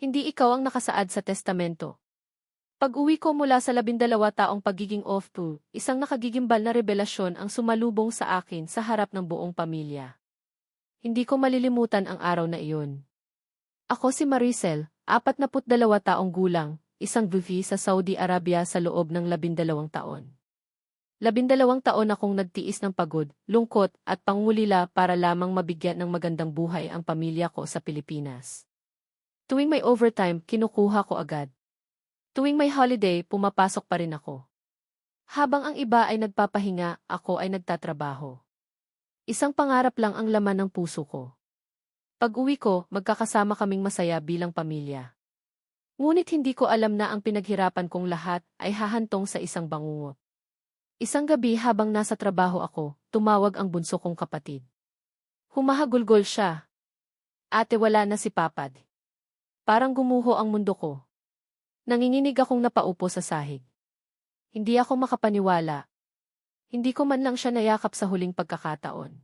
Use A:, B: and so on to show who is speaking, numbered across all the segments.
A: Hindi ikaw ang nakasaad sa testamento. Pag-uwi ko mula sa 12 taong pagiging OFW, isang nakagigimbal na revelasyon ang sumalubong sa akin sa harap ng buong pamilya. Hindi ko malilimutan ang araw na iyon. Ako si Maricel, 42 taong gulang, isang VP sa Saudi Arabia sa loob ng 12 taon. 12 taon akong nagtiis ng pagod, lungkot, at pangulila para lamang mabigyan ng magandang buhay ang pamilya ko sa Pilipinas. Tuwing may overtime, kinukuha ko agad. Tuwing may holiday, pumapasok pa rin ako. Habang ang iba ay nagpapahinga, ako ay nagtatrabaho. Isang pangarap lang ang laman ng puso ko. Pag-uwi ko, magkakasama kaming masaya bilang pamilya. Ngunit hindi ko alam na ang pinaghirapan kong lahat ay hahantong sa isang bangungot. Isang gabi habang nasa trabaho ako, tumawag ang bunso kong kapatid. Humahagulgol siya. Ate, wala na si Papad. Parang gumuho ang mundo ko. Nanginginig akong napaupo sa sahig. Hindi ako makapaniwala. Hindi ko man lang siya nayakap sa huling pagkakataon.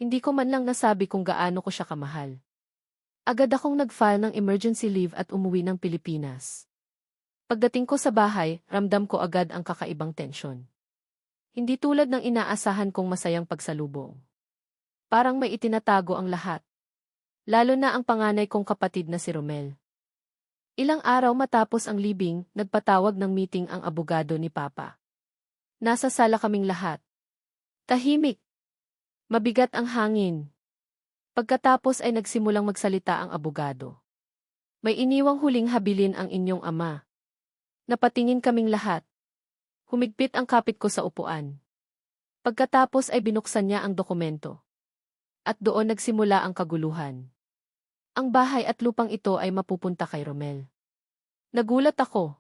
A: Hindi ko man lang nasabi kung gaano ko siya kamahal. Agad akong nag-file ng emergency leave at umuwi ng Pilipinas. Pagdating ko sa bahay, ramdam ko agad ang kakaibang tensyon. Hindi tulad ng inaasahan kong masayang pagsalubong. Parang may itinatago ang lahat. Lalo na ang panganay kong kapatid na si Romel. Ilang araw matapos ang libing, nagpatawag ng meeting ang abogado ni Papa. Nasa sala kaming lahat. Tahimik. Mabigat ang hangin. Pagkatapos ay nagsimulang magsalita ang abogado. May iniwang huling habilin ang inyong ama. Napatingin kaming lahat. Humigpit ang kapit ko sa upuan. Pagkatapos ay binuksan niya ang dokumento. At doon nagsimula ang kaguluhan. Ang bahay at lupang ito ay mapupunta kay Romel. Nagulat ako.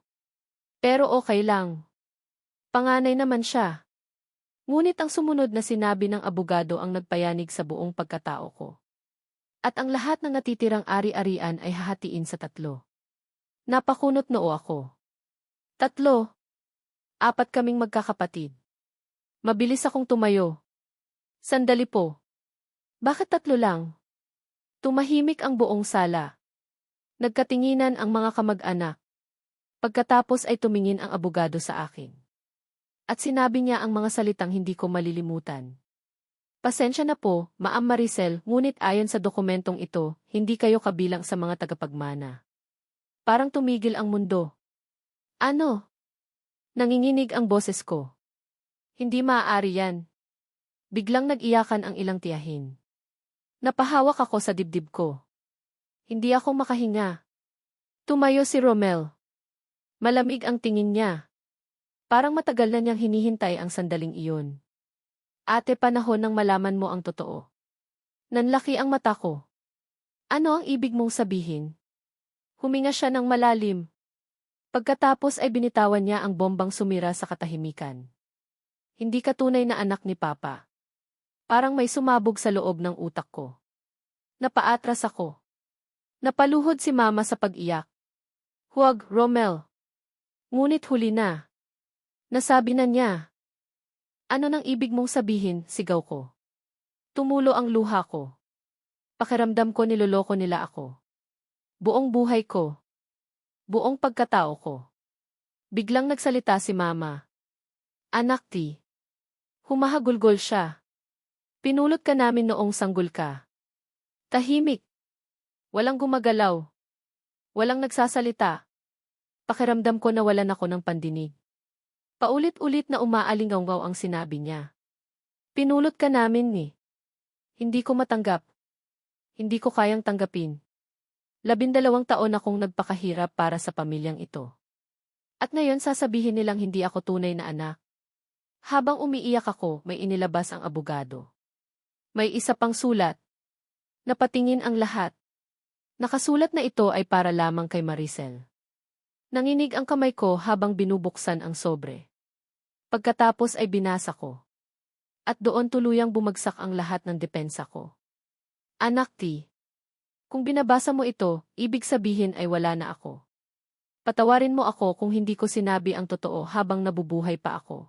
A: Pero okay lang. Panganay naman siya. Ngunit ang sumunod na sinabi ng abogado ang nagpayanig sa buong pagkatao ko. At ang lahat ng natitirang ari-arian ay hahatiin sa 3. Napakunot noo ako. 3. 4 kaming magkakapatid. Mabilis akong tumayo. Sandali po. Bakit 3 lang? Tumahimik ang buong sala. Nagkatinginan ang mga kamag-anak. Pagkatapos ay tumingin ang abogado sa akin. At sinabi niya ang mga salitang hindi ko malilimutan. Pasensya na po, Ma'am Maricel, ngunit ayon sa dokumentong ito, hindi kayo kabilang sa mga tagapagmana. Parang tumigil ang mundo. Ano? Nanginginig ang boses ko. Hindi maaari yan. Biglang nag-iyakan ang ilang tiyahin. Napahawak ako sa dibdib ko. Hindi ako makahinga. Tumayo si Romel. Malamig ang tingin niya. Parang matagal na niyang hinihintay ang sandaling iyon. Ate, panahon nang malaman mo ang totoo. Nanlaki ang mata ko. Ano ang ibig mong sabihin? Huminga siya ng malalim. Pagkatapos ay binitawan niya ang bombang sumira sa katahimikan. Hindi ka tunay na anak ni Papa. Parang may sumabog sa loob ng utak ko. Napaatras ako. Napaluhod si Mama sa pag-iyak. Huwag, Romel. Ngunit huli na. Nasabi na niya. Ano nang ibig mong sabihin, sigaw ko. Tumulo ang luha ko. Pakiramdam ko niloloko nila ako. Buong buhay ko. Buong pagkatao ko. Biglang nagsalita si Mama. Anak ti. Humahagulgol siya. Pinulot ka namin noong sanggol ka. Tahimik. Walang gumagalaw. Walang nagsasalita. Pakiramdam ko nawalan ako ng pandinig. Paulit-ulit na umaalingaw ang sinabi niya. Pinulot ka namin ni. Hindi ko matanggap. Hindi ko kayang tanggapin. 12 taon akong nagpakahirap para sa pamilyang ito. At ngayon sasabihin nilang hindi ako tunay na anak. Habang umiiyak ako, may inilabas ang abogado. May isa pang sulat. Napatingin ang lahat. Nakasulat na ito ay para lamang kay Maricel. Nanginig ang kamay ko habang binubuksan ang sobre. Pagkatapos ay binasa ko. At doon tuluyang bumagsak ang lahat ng depensa ko. Anak ti. Kung binabasa mo ito, ibig sabihin ay wala na ako. Patawarin mo ako kung hindi ko sinabi ang totoo habang nabubuhay pa ako.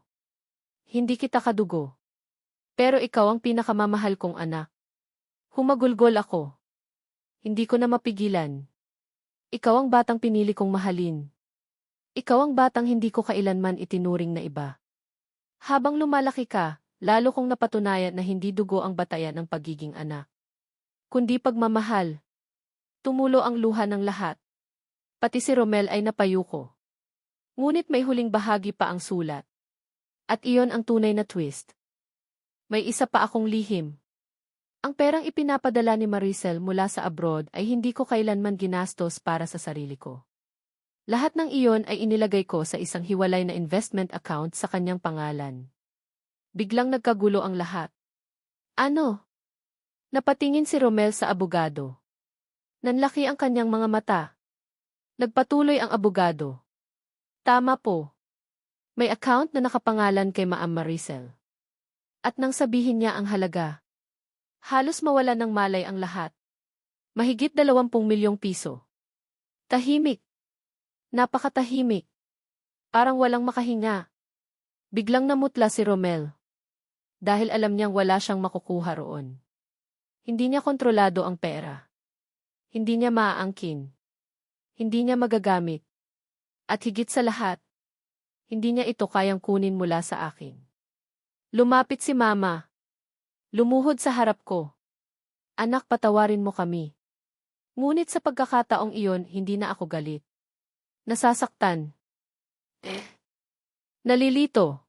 A: Hindi kita kadugo. Pero ikaw ang pinakamamahal kong anak. Humagulgol ako. Hindi ko na mapigilan. Ikaw ang batang pinili kong mahalin. Ikaw ang batang hindi ko kailanman itinuring na iba. Habang lumalaki ka, lalo kong napatunayan na hindi dugo ang batayan ng pagiging anak, kundi pagmamahal. Tumulo ang luha ng lahat. Pati si Romel ay napayuko. Ngunit may huling bahagi pa ang sulat. At iyon ang tunay na twist. May isa pa akong lihim. Ang perang ipinapadala ni Maricel mula sa abroad ay hindi ko kailanman ginastos para sa sarili ko. Lahat ng iyon ay inilagay ko sa isang hiwalay na investment account sa kanyang pangalan. Biglang nagkagulo ang lahat. Ano? Napatingin si Romel sa abogado. Nanlaki ang kanyang mga mata. Nagpatuloy ang abogado. Tama po. May account na nakapangalan kay Ma'am Maricel. At nang sabihin niya ang halaga, halos mawala ng malay ang lahat. Mahigit 20 milyong piso. Tahimik. Napakatahimik. Parang walang makahinga. Biglang namutla si Romel. Dahil alam niyang wala siyang makukuha roon. Hindi niya kontrolado ang pera. Hindi niya maaangkin. Hindi niya magagamit. At higit sa lahat, hindi niya ito kayang kunin mula sa akin. Lumapit si Mama. Lumuhod sa harap ko. Anak, patawarin mo kami. Ngunit sa pagkakataong iyon, hindi na ako galit. Nasasaktan. Nalilito.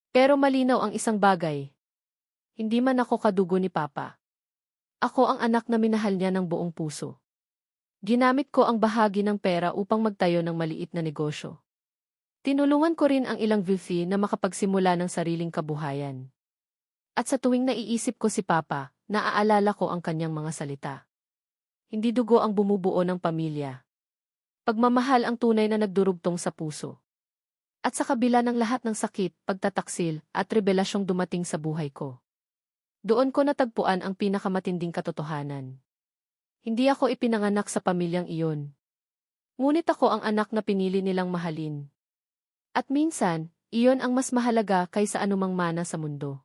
A: Pero malinaw ang isang bagay. Hindi man ako kadugo ni Papa. Ako ang anak na minahal niya ng buong puso. Ginamit ko ang bahagi ng pera upang magtayo ng maliit na negosyo. Tinulungan ko rin ang ilang VC na makapagsimula ng sariling kabuhayan. At sa tuwing naiisip ko si Papa, naaalala ko ang kanyang mga salita. Hindi dugo ang bumubuo ng pamilya. Pagmamahal ang tunay na nagdurugtong sa puso. At sa kabila ng lahat ng sakit, pagtataksil, at rebelasyong dumating sa buhay ko, doon ko natagpuan ang pinakamatinding katotohanan. Hindi ako ipinanganak sa pamilyang iyon. Ngunit ako ang anak na pinili nilang mahalin. At minsan, iyon ang mas mahalaga kaysa anumang mana sa mundo.